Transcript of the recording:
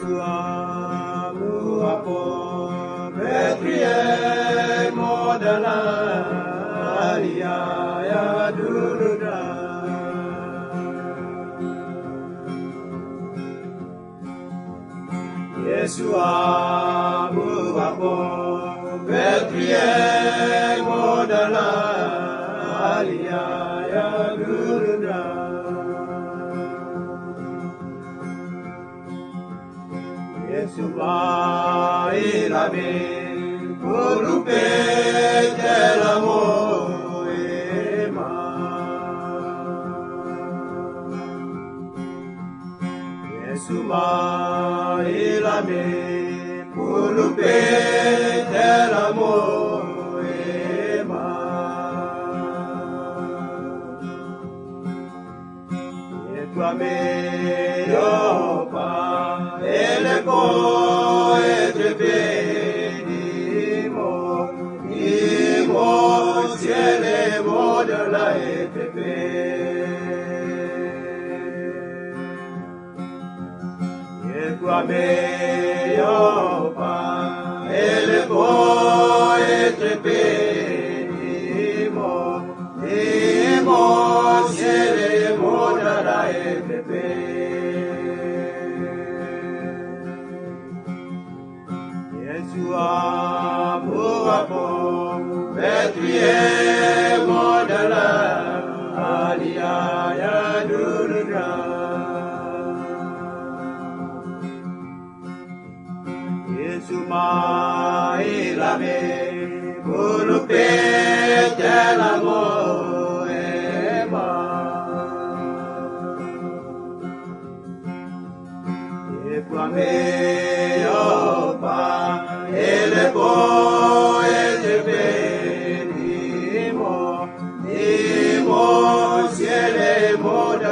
Yesu amu apo Betrie modala alia ya duruda Yesu amu apo Betrie modala alia ya duruda Yesu bailame Kurupe telamo ema Yesu bailame Kurupe telamo ema Yetuame yopa Eleko etrepenimo Imo ciele modala etrepe Yetuame yopa Eleko etrepenimo Imo ciele modala etrepe Yesu amu apo Betrie modala alia ya duruda Yesu mailame Kurupe telamo ema Yetuame yopa Eleko etrepenimo Imo ciele moda